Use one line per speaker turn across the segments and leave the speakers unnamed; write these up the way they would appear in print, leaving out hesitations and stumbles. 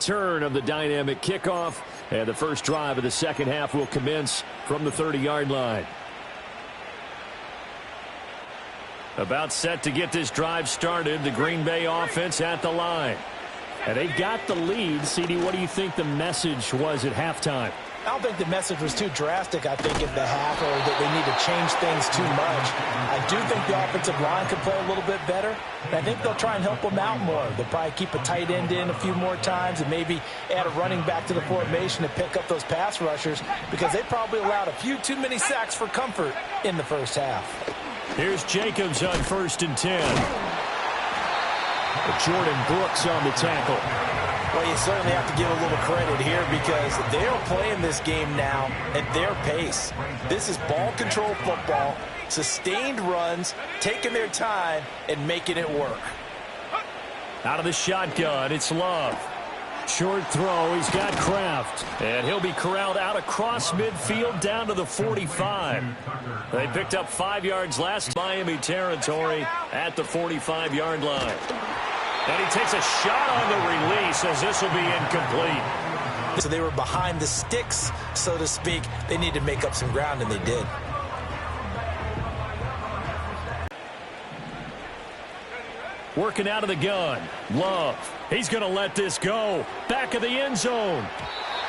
Turn of the dynamic kickoff, and the first drive of the second half will commence from the 30-yard line. About set to get this drive started, the Green Bay offense at the line. And they've got the lead. CD, what do you think the message was at halftime?
I don't think the message was too drastic, I think, in the half, or that they need to change things too much. I do think the offensive line could play a little bit better. And I think they'll try and help them out more. They'll probably keep a tight end in a few more times and maybe add a running back to the formation to pick up those pass rushers, because they probably allowed a few too many sacks for comfort in the first half.
Here's Jacobs on 1st and 10. Jordan Brooks on the tackle.
Well, you certainly have to give a little credit here, because they're playing this game now at their pace. This is ball control football, sustained runs, taking their time, and making it work.
Out of the shotgun, it's Love. Short throw, he's got Kraft. And he'll be corralled out across midfield down to the 45. They picked up 5 yards last Miami territory at the 45-yard line. And he takes a shot on the release, as this will be incomplete.
So they were behind the sticks, so to speak. They need to make up some ground, and they did.
Working out of the gun. Love. He's going to let this go. Back of the end zone.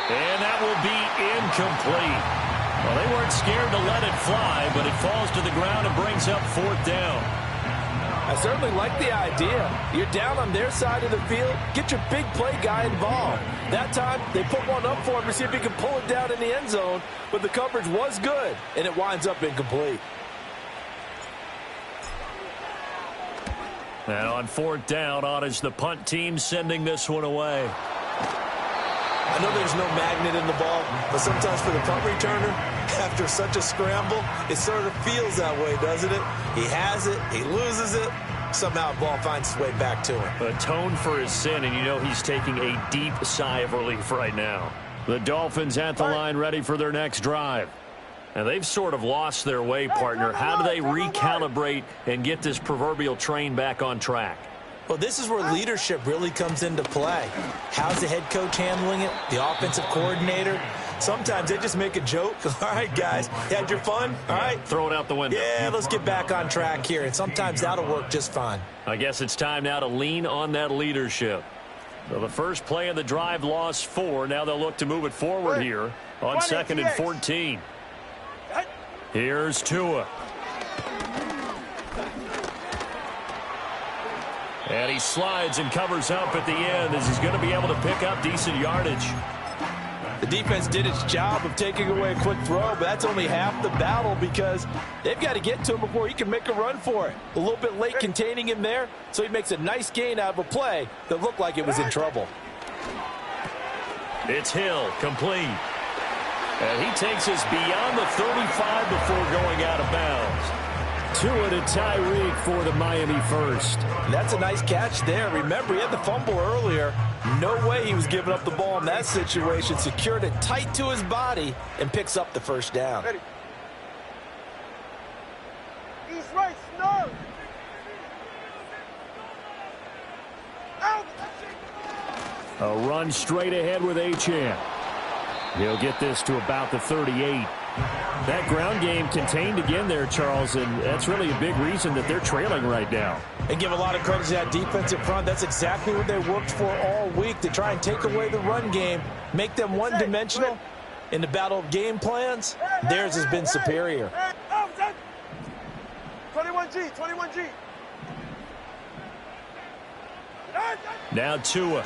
And that will be incomplete. Well, they weren't scared to let it fly, but it falls to the ground and brings up 4th down.
I certainly like the idea. You're down on their side of the field. Get your big play guy involved. That time, they put one up for him to see if he can pull it down in the end zone, but the coverage was good, and it winds up incomplete.
And on 4th down, on is the punt team sending this one away.
I know there's no magnet in the ball, but sometimes for the punt returner, after such a scramble, it sort of feels that way, doesn't it? He has it, he loses it, somehow the ball finds its way back to him.
Atone for his sin, and you know he's taking a deep sigh of relief right now. The Dolphins at the line, ready for their next drive. And they've sort of lost their way, partner. How do they recalibrate and get this proverbial train back on track?
Well, this is where leadership really comes into play. How's the head coach handling it? The offensive coordinator? Sometimes they just make a joke. All right, guys, you had your fun? All right.
Throw it out the window.
Yeah, let's get back on track here. And sometimes that'll work just fine.
I guess it's time now to lean on that leadership. So the first play of the drive lost 4. Now they'll look to move it forward here on 2nd and 14. Here's Tua. And he slides and covers up at the end, as he's going to be able to pick up decent yardage.
The defense did its job of taking away a quick throw, but that's only half the battle, because they've got to get to him before he can make a run for it. A little bit late containing him there, so he makes a nice gain out of a play that looked like it was in trouble.
It's Hill, complete. And he takes us beyond the 35 before going out of bounds. Tua to Tyreek for the Miami first.
That's a nice catch there. Remember, he had the fumble earlier. No way he was giving up the ball in that situation. Secured it tight to his body and picks up the first down.
Ready. East right, snow. Out.
A run straight ahead with Achane. He'll get this to about the 38. That ground game contained again there, Charles, and that's really a big reason that they're trailing right now.
And give a lot of credit to that defensive front. That's exactly what they worked for all week, to try and take away the run game, make them one-dimensional. In the battle of game plans, theirs has been superior.
21G, 21G.
Now Tua.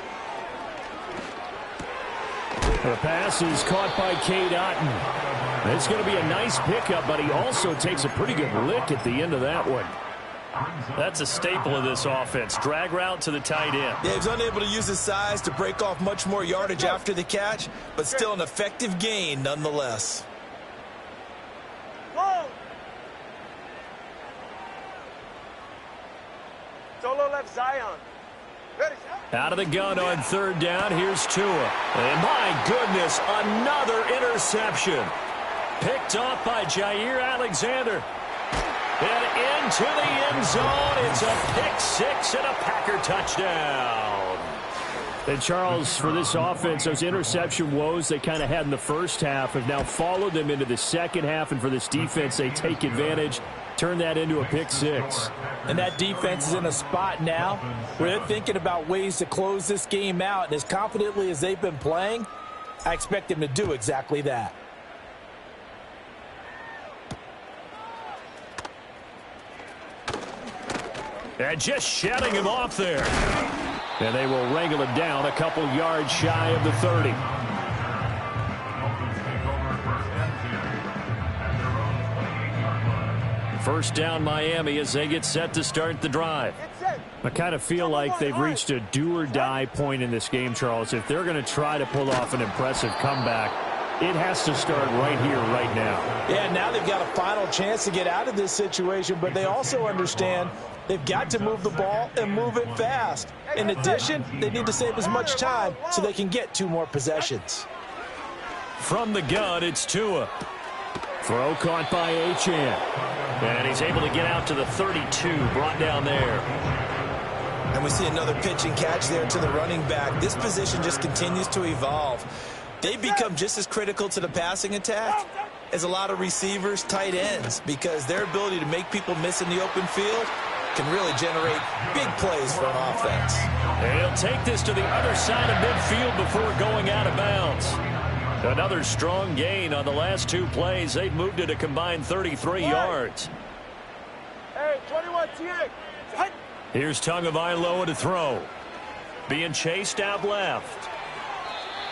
The pass is caught by Cade Otton. It's going to be a nice pickup, but he also takes a pretty good lick at the end of that one. That's a staple of this offense. Drag route to the tight end.
Yeah, he's unable to use his size to break off much more yardage after the catch, but still an effective gain nonetheless.
Whoa. Solo left Zion. Ready.
Out of the gun on 3rd down. Here's Tua. And my goodness, another interception. Picked off by Jair Alexander. And into the end zone. It's a pick 6 and a Packer touchdown. And, Charles, for this offense, those interception woes they kind of had in the first half have now followed them into the second half. And for this defense, they take advantage, turn that into a pick six.
And that defense is in a spot now where they're thinking about ways to close this game out. And as confidently as they've been playing, I expect them to do exactly that.
And just shutting him off there. And they will wrangle him down a couple yards shy of the 30. First down Miami as they get set to start the drive. I kind of feel like they've reached a do-or-die point in this game, Charles. If they're going to try to pull off an impressive comeback, it has to start right here, right now.
Yeah, now they've got a final chance to get out of this situation, but they also understand they've got to move the ball and move it fast. In addition, they need to save as much time so they can get 2 more possessions.
From the gun, it's Tua. Throw caught by Achane. And he's able to get out to the 32, brought down there.
And we see another pitch and catch there to the running back. This position just continues to evolve. They become just as critical to the passing attack as a lot of receivers, tight ends, because their ability to make people miss in the open field can really generate big plays for an offense.
And he'll take this to the other side of midfield before going out of bounds. Another strong gain on the last 2 plays. They've moved it a combined 33 yards.
Hey, 21 TX.
Here's Tagovailoa to throw. Being chased out left.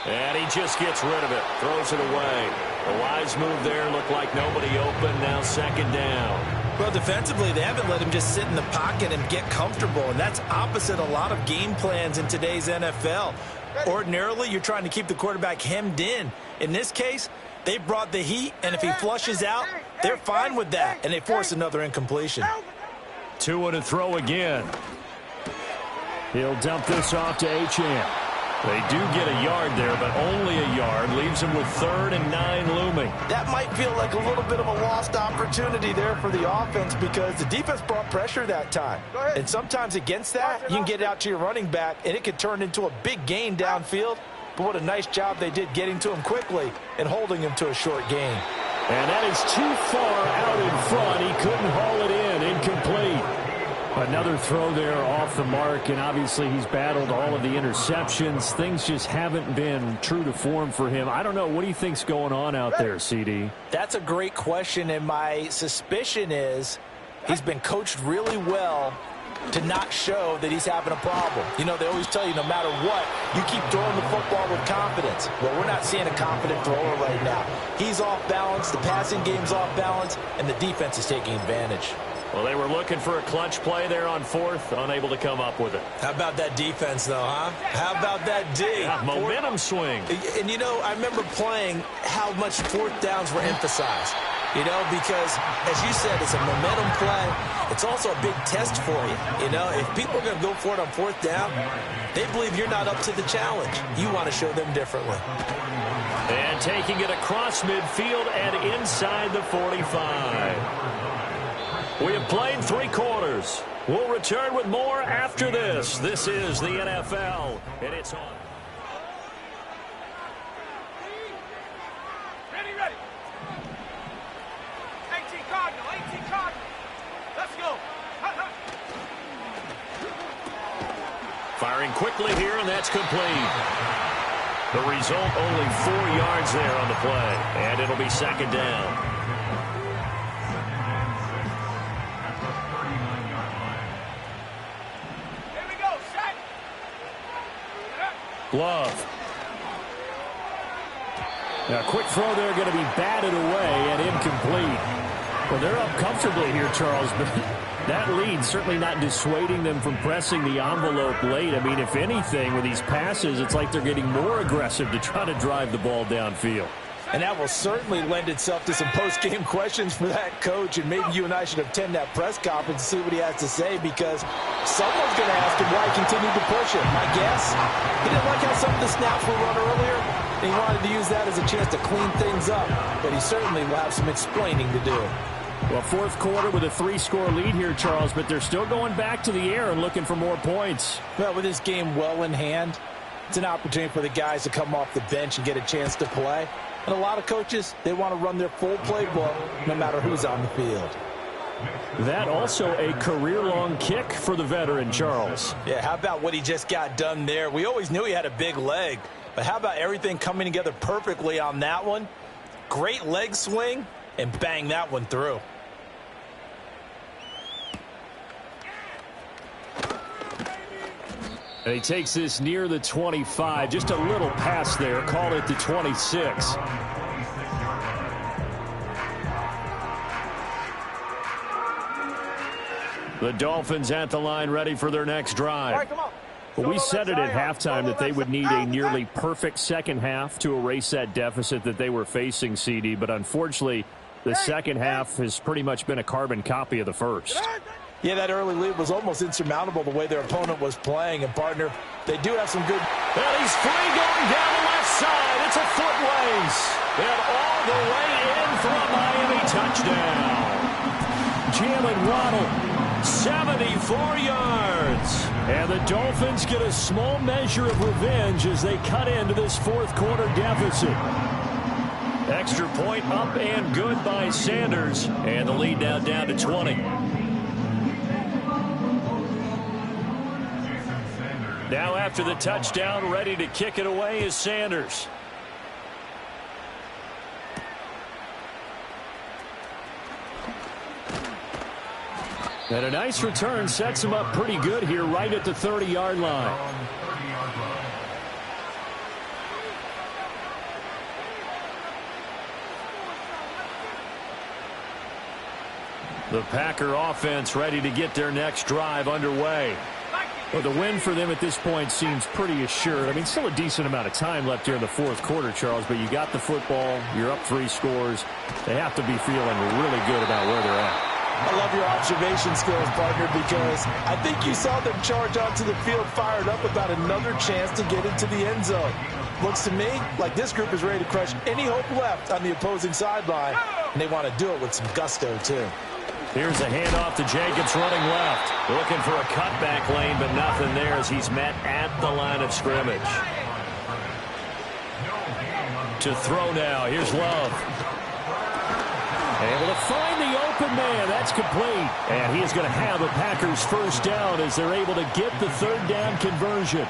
And he just gets rid of it. Throws it away. A wise move there. Looked like nobody open. Now second down.
Well, defensively, they haven't let him just sit in the pocket and get comfortable. And that's opposite a lot of game plans in today's NFL. Ordinarily, you're trying to keep the quarterback hemmed in. In this case, they brought the heat, and if he flushes out, they're fine with that, and they force another incompletion.
Tua to throw again. He'll dump this off to Achane. They do get a yard there, but only a yard. Leaves him with 3rd and 9 looming.
That might feel like a little bit of a lost opportunity there for the offense because the defense brought pressure that time. And sometimes against that, you can get it out to your running back, and it could turn into a big gain downfield. But what a nice job they did getting to him quickly and holding him to a short gain.
And that is too far out in front. He couldn't haul it in. Incomplete. Another throw there off the mark, and obviously he's battled all of the interceptions. Things just haven't been true to form for him. I don't know. What do you think's going on out there, CD?
That's a great question, and my suspicion is he's been coached really well to not show that he's having a problem. You know, they always tell you no matter what, you keep throwing the football with confidence. Well, we're not seeing a confident thrower right now. He's off balance, the passing game's off balance, and the defense is taking advantage.
Well, they were looking for a clutch play there on 4th, unable to come up with it.
How about that defense, though, huh? How about that D?
Yeah, momentum swing.
And, you know, I remember playing how much 4th downs were emphasized. You know, because, as you said, it's a momentum play. It's also a big test for you. You know, if people are going to go for it on 4th down, they believe you're not up to the challenge. You want to show them differently.
And taking it across midfield and inside the 45. We have played 3 quarters. We'll return with more after this. This is the NFL, and it's on.
Ready. 18 Cardinal. Let's go.
Firing quickly here, and that's complete. The result, only 4 yards there on the play, and it'll be second down. Love. Now, a quick throw there going to be batted away and incomplete. Well, they're up comfortably here, Charles, but that lead certainly not dissuading them from pressing the envelope late. I mean, if anything, with these passes, it's like they're getting more aggressive to try to drive the ball downfield.
And that will certainly lend itself to some post-game questions for that coach, and maybe you and I should attend that press conference and see what he has to say, because someone's going to ask him why he continued to push it. My guess, he didn't like how some of the snaps were run earlier, and he wanted to use that as a chance to clean things up, but he certainly will have some explaining to do.
Well, 4th quarter with a 3-score lead here, Charles, but they're still going back to the air and looking for more points.
Well, with this game well in hand, It's an opportunity for the guys to come off the bench and get a chance to play. And a lot of coaches, they want to run their full playbook no matter who's on the field.
That also a career-long kick for the veteran, Charles.
Yeah, how about what he just got done there? We always knew he had a big leg, but how about everything coming together perfectly on that one? Great leg swing, and bang that one through.
And he takes this near the 25. Just a little pass there. Call it the 26. The Dolphins at the line ready for their next drive.
All right, come on.
Well, we said it at halftime that they would need a nearly perfect second half to erase that deficit that they were facing, CD. But unfortunately, the second half has pretty much been a carbon copy of the first.
Yeah, that early lead was almost insurmountable the way their opponent was playing. And, partner, they do have some good...
And he's free going down the left side. It's a foot race. And all the way in for a Miami touchdown. Jalen Waddle, 74 yards. And the Dolphins get a small measure of revenge as they cut into this fourth quarter deficit. Extra point up and good by Sanders. And the lead now down to 20. Now after the touchdown, ready to kick it away is Sanders. And a nice return sets him up pretty good here right at the 30-yard line. The Packer offense ready to get their next drive underway. Well, the win for them at this point seems pretty assured. I mean, still a decent amount of time left here in the fourth quarter, Charles, but you got the football, you're up 3 scores. They have to be feeling really good about where they're at.
I love your observation skills, partner, because I think you saw them charge onto the field fired up about another chance to get into the end zone. Looks to me like this group is ready to crush any hope left on the opposing sideline, and they want to do it with some gusto, too.
Here's a handoff to Jacobs running left. Looking for a cutback lane, but nothing there as he's met at the line of scrimmage. To throw now. Here's Love. Able to find the open man. That's complete. And he is going to have a Packers first down as they're able to get the third down conversion.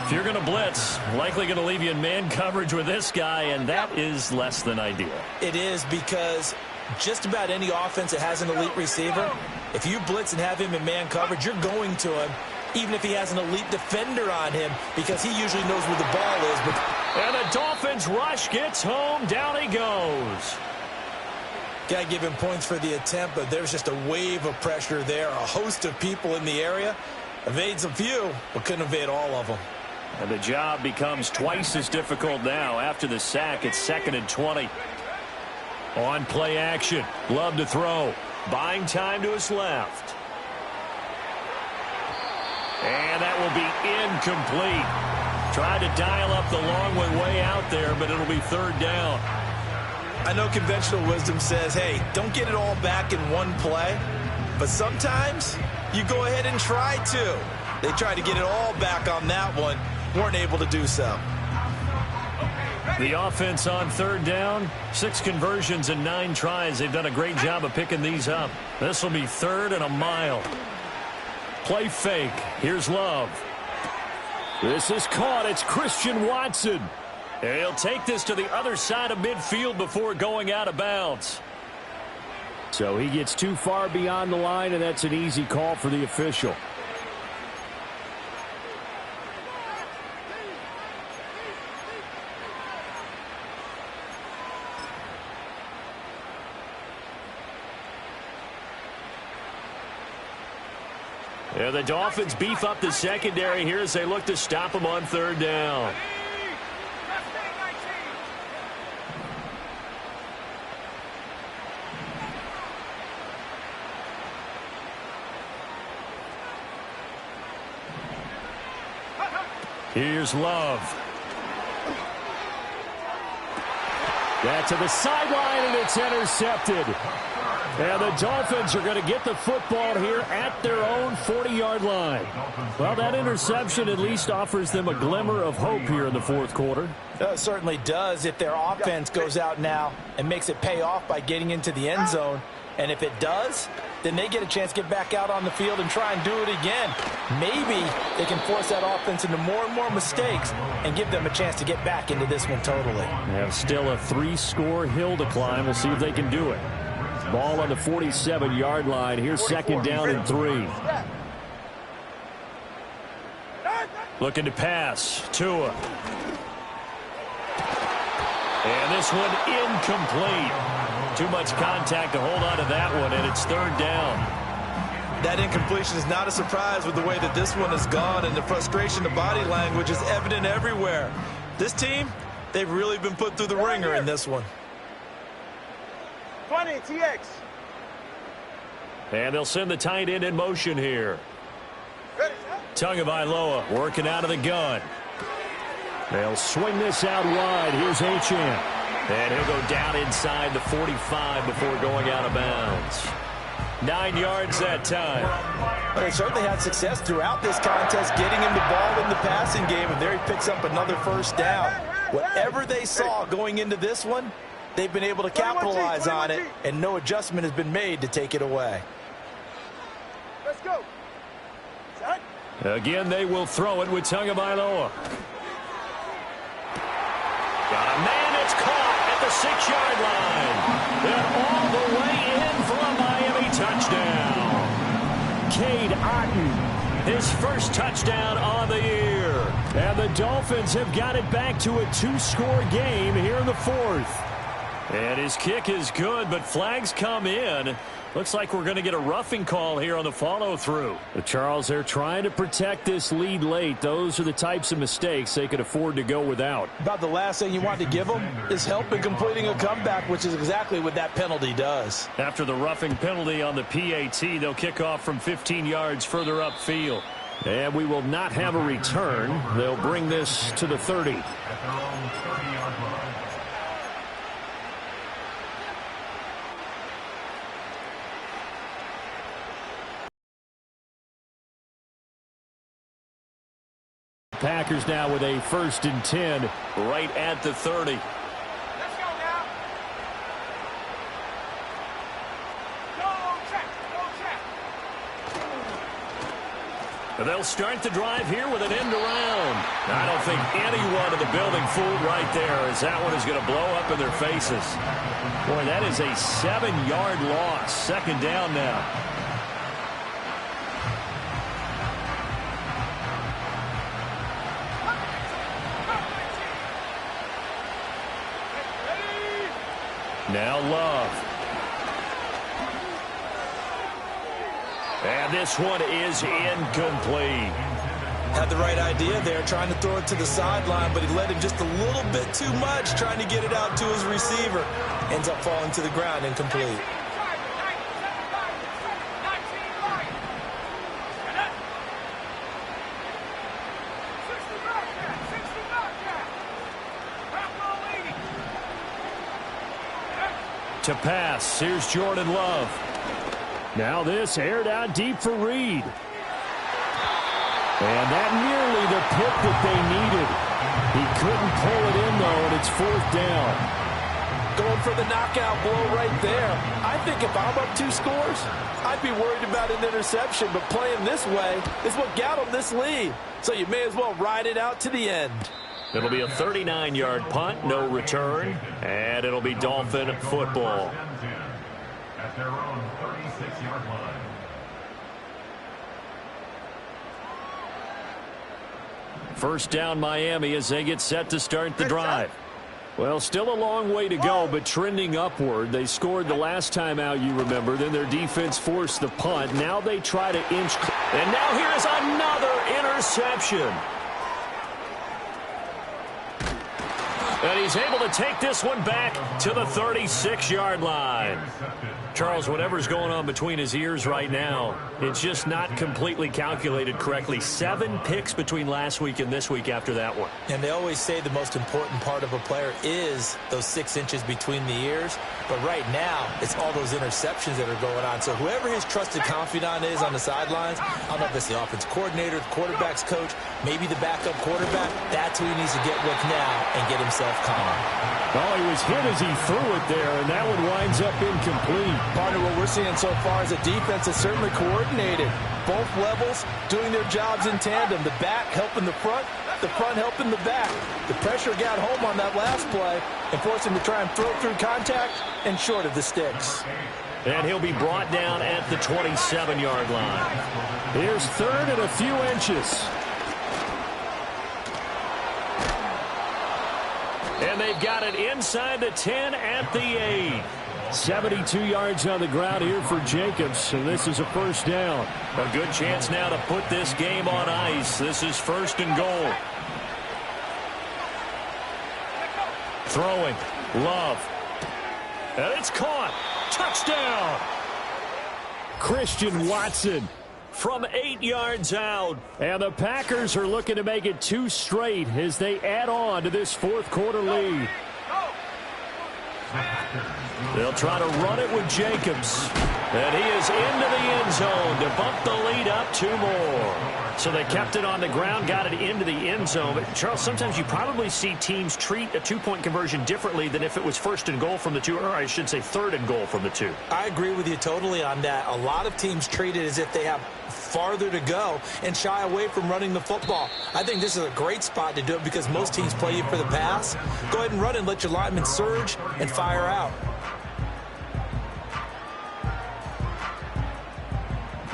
If you're going to blitz, likely going to leave you in man coverage with this guy, and that is less than ideal.
It is, because just about any offense that has an elite receiver, if you blitz and have him in man coverage, you're going to him, even if he has an elite defender on him, because he usually knows where the ball is.
And the Dolphins rush gets home. Down he goes.
Got to give him points for the attempt, but there's just a wave of pressure there. A host of people in the area. Evades a few, but couldn't evade all of them.
And the job becomes twice as difficult now. After the sack, it's 2nd and 20. On play action. Love to throw. Buying time to his left. And that will be incomplete. Tried to dial up the long one way out there, but it'll be third down.
I know conventional wisdom says, hey, don't get it all back in one play. But sometimes you go ahead and try to. They tried to get it all back on that one. Weren't able to do so.
The offense on third down, 6 conversions and 9 tries. They've done a great job of picking these up. This will be 3rd and a mile. Play fake. Here's Love. This is caught. It's Christian Watson. And he'll take this to the other side of midfield before going out of bounds. So he gets too far beyond the line, and that's an easy call for the official. Yeah, the Dolphins beef up the secondary here as they look to stop him on third down. Here's Love. That to the sideline, and it's intercepted. And the Dolphins are going to get the football here at their own 40-yard line. Well, that interception at least offers them a glimmer of hope here in the fourth quarter.
It certainly does if their offense goes out now and makes it pay off by getting into the end zone. And if it does, then they get a chance to get back out on the field and try and do it again. Maybe they can force that offense into more and more mistakes and give them a chance to get back into this one totally.
They have still a 3-score hill to climb. We'll see if they can do it. Ball on the 47-yard line. Here's second down and 3. Looking to pass. Tua. And this one incomplete. Too much contact to hold on to that one, and it's third down.
That incompletion is not a surprise with the way that this one has gone, and the frustration, the body language is evident everywhere. This team, they've really been put through the ringer in this one.
20, TX.
And they'll send the tight end in motion here. Tagovailoa working out of the gun. They'll swing this out wide. Here's Achane. And he'll go down inside the 45 before going out of bounds. 9 yards that time.
Well, they certainly had success throughout this contest getting him the ball in the passing game, and there he picks up another first down. Whatever they saw going into this one, they've been able to capitalize on it, and no adjustment has been made to take it away.
Let's go. Set.
Again, they will throw it with Tagovailoa. Got a man that's caught at the 6-yard line. And all the way in for a Miami touchdown. Cade Otton, his first touchdown on the year. And the Dolphins have got it back to a 2-score game here in the fourth. And his kick is good, but flags come in. Looks like we're going to get a roughing call here on the follow-through. Charles, they're trying to protect this lead late. Those are the types of mistakes they could afford to go without.
About the last thing you want to give them is help in completing a comeback, which is exactly what that penalty does.
After the roughing penalty on the PAT, they'll kick off from 15 yards further upfield. And we will not have a return. They'll bring this to the 30. Packers now with a 1st and 10 right at the 30.
Let's go now. Go check.
And they'll start the drive here with an end around. I don't think anyone in the building fooled right there, as that one is going to blow up in their faces. Boy, that is a 7-yard loss. Second down now. Now Love. And this one is incomplete.
Had the right idea there, trying to throw it to the sideline, but he led him just a little bit too much, trying to get it out to his receiver. Ends up falling to the ground, incomplete.
To pass, here's Jordan Love. Now this aired out deep for Reed. And that nearly the pick that they needed. He couldn't pull it in, though, and it's 4th down.
Going for the knockout blow right there. I think if I'm up 2 scores, I'd be worried about an interception, but playing this way is what got them this lead. So you may as well ride it out to the end.
It'll be a 39-yard punt, no return, and it'll be Dolphin football. At their own 36-yard line. First down Miami as they get set to start the drive. Well, still a long way to go, but trending upward. They scored the last time out, you remember. Then their defense forced the punt. Now they try to inch. And now here's another interception. And he's able to take this one back to the 36-yard line. Charles, whatever's going on between his ears right now, it's just not completely calculated correctly. 7 picks between last week and this week after that one.
And they always say the most important part of a player is those 6 inches between the ears. But right now, it's all those interceptions that are going on. So whoever his trusted confidant is on the sidelines, I don't know if it's the offense coordinator, the quarterback's coach, maybe the backup quarterback, that's who he needs to get with now and get himself calm.
Oh, he was hit as he threw it there, and that one winds up incomplete.
Partner, what we're seeing so far is a defense that's certainly coordinated. Both levels doing their jobs in tandem. The back helping the front helping the back. The pressure got home on that last play and forced him to try and throw through contact and short of the sticks.
And he'll be brought down at the 27-yard line. Here's 3rd and a few inches. And they've got it inside the 10 at the 8. 72 yards on the ground here for Jacobs, and this is a first down. A good chance now to put this game on ice. This is 1st and goal. Throwing. Love. And it's caught. Touchdown. Christian Watson from 8 yards out. And the Packers are looking to make it 2 straight as they add on to this 4th quarter lead. They'll try to run it with Jacobs. And he is into the end zone to bump the lead up 2 more. So they kept it on the ground, got it into the end zone. But, Charles, sometimes you probably see teams treat a 2-point conversion differently than if it was 1st and goal from the 2, or I should say 3rd and goal from the 2.
I agree with you totally on that. A lot of teams treat it as if they have farther to go and shy away from running the football. I think this is a great spot to do it because most teams play you for the pass. Go ahead and run and let your linemen surge and fire out.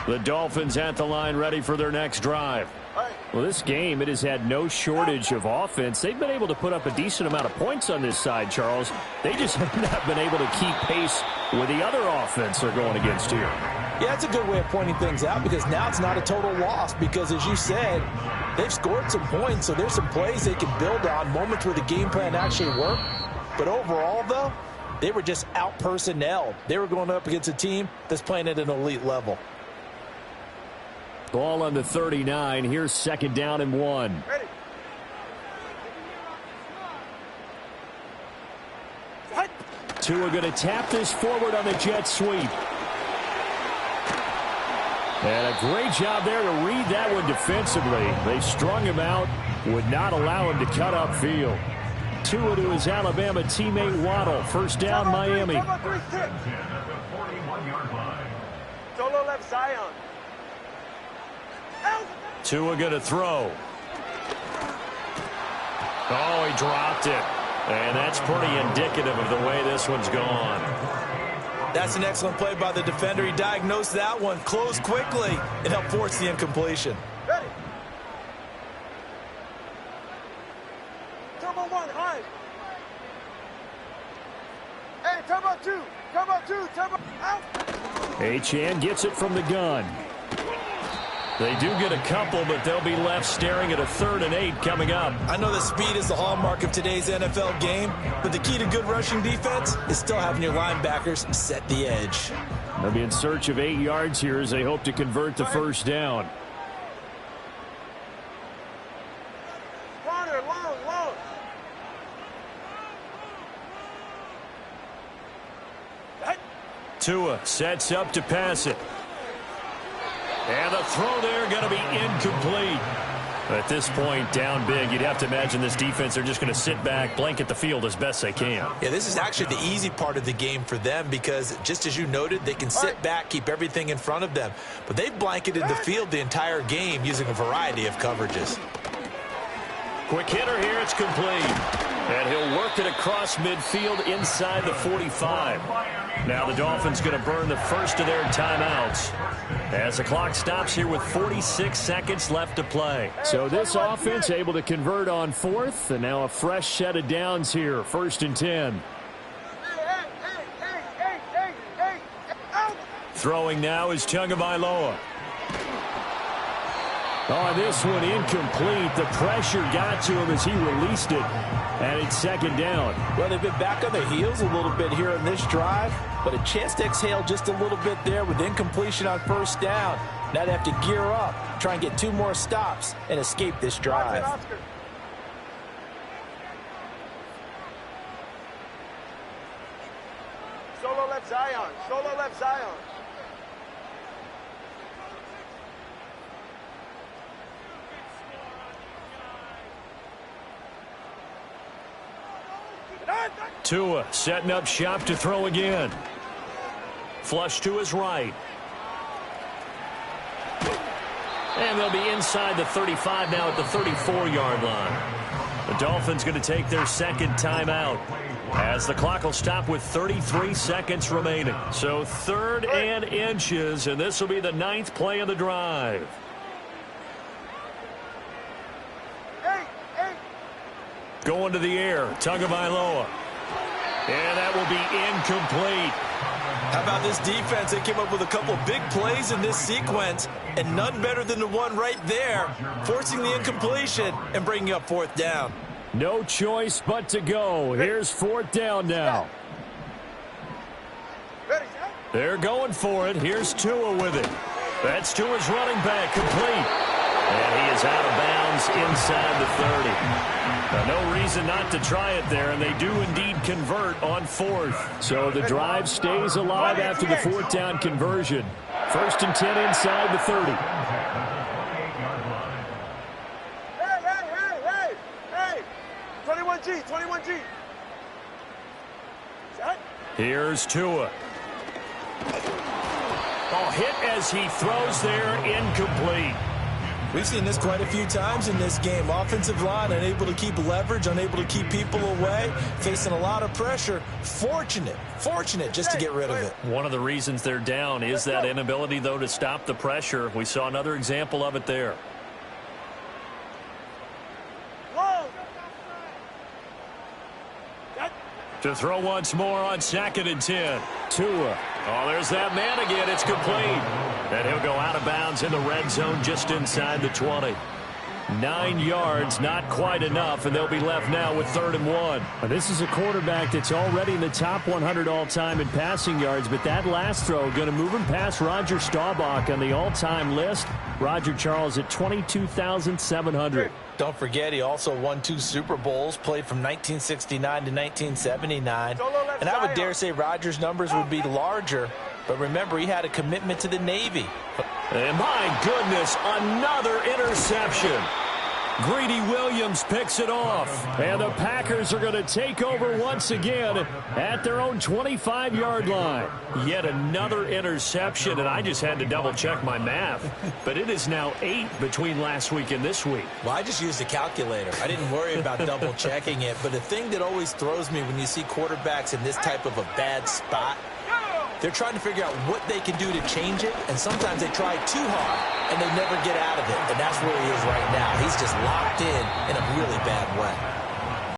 The Dolphins at the line ready for their next drive. Well, this game, it has had no shortage of offense. They've been able to put up a decent amount of points on this side, Charles. They just have not been able to keep pace with the other offense they're going against here.
Yeah, that's a good way of pointing things out because now it's not a total loss because, as you said, they've scored some points, so there's some plays they can build on, moments where the game plan actually worked. But overall, though, they were just out-personnelled. They were going up against a team that's playing at an elite level.
Ball on the 39. Here's 2nd down and 1.
Ready.
Tua going to tap this forward on the jet sweep. And a great job there to read that one defensively. They strung him out, would not allow him to cut upfield. Tua to his Alabama teammate Waddle. First down, Miami.
Solo left Zion.
Tua going to throw. Oh, he dropped it. And that's pretty indicative of the way this one's gone.
That's an excellent play by the defender. He diagnosed that one, closed quickly, and helped force the incompletion.
Ready. Turbo 1, high. Hey, turbo 2. Turbo 2. Turbo out.
Achane gets it from the gun. They do get a couple, but they'll be left staring at a 3rd and 8 coming up.
I know that speed is the hallmark of today's NFL game, but the key to good rushing defense is still having your linebackers set the edge.
They'll be in search of 8 yards here as they hope to convert the first down.
Corner, long.
Tua sets up to pass it. And the throw there going to be incomplete. At this point, down big, you'd have to imagine this defense, they're just going to sit back, blanket the field as best they can.
Yeah, this is actually the easy part of the game for them because, just as you noted, they can sit back, keep everything in front of them. But they've blanketed the field the entire game using a variety of coverages.
Quick hitter here, it's complete. And he'll work it across midfield inside the 45. Now the Dolphins going to burn the first of their timeouts as the clock stops here with 46 seconds left to play. So this offense able to convert on 4th, and now a fresh set of downs here, 1st and 10. Throwing now is Tagovailoa. Oh, this one incomplete. The pressure got to him as he released it. And it's second down.
Well, they've been back on their heels a little bit here in this drive, but a chance to exhale just a little bit there with incompletion on first down. Now they have to gear up, try and get 2 more stops, and escape this drive.
Solo left Zion. Solo left Zion.
Tua setting up shop to throw again. Flush to his right. And they'll be inside the 35 now at the 34-yard line. The Dolphins going to take their second timeout as the clock will stop with 33 seconds remaining. So 3rd and inches, and this will be the 9th play of the drive. Going to the air, Tagovailoa. And that will be incomplete.
How about this defense? They came up with a couple big plays in this sequence, and none better than the one right there, forcing the incompletion and bringing up 4th down.
No choice but to go. Here's 4th down now. They're going for it. Here's Tua with it. That's Tua's running back, complete. And he is out of bounds inside the 30. Now, no reason not to try it there, and they do indeed convert on 4th. So the drive stays alive after the 4th down conversion. 1st and 10 inside the 30.
Hey! 21G, 21G.
Here's Tua. Oh, hit as he throws there, incomplete.
We've seen this quite a few times in this game. Offensive line unable to keep leverage, unable to keep people away, facing a lot of pressure. Fortunate just to get rid of it.
One of the reasons they're down is that inability, though, to stop the pressure. We saw another example of it there. To throw once more on 2nd and 10. Tua. Oh, there's that man again. It's complete. And he'll go out of bounds in the red zone just inside the 20. 9 yards, not quite enough, and they'll be left now with 3rd and 1. This is a quarterback that's already in the top 100 all-time in passing yards, but that last throw going to move him past Roger Staubach on the all-time list. Roger Charles at 22,700.
Don't forget, he also won 2 Super Bowls, played from 1969 to 1979. And I would dare say Rodgers' numbers would be larger, but remember, he had a commitment to the Navy.
And my goodness, another interception. Greedy Williams picks it off. And the Packers are going to take over once again at their own 25-yard line. Yet another interception, and I just had to double-check my math. But it is now 8 between last week and this week.
Well, I just used a calculator. I didn't worry about double-checking it. But the thing that always throws me when you see quarterbacks in this type of a bad spot, they're trying to figure out what they can do to change it, and sometimes they try too hard, and they never get out of it. And that's where he is right now. He's just locked in a really bad way.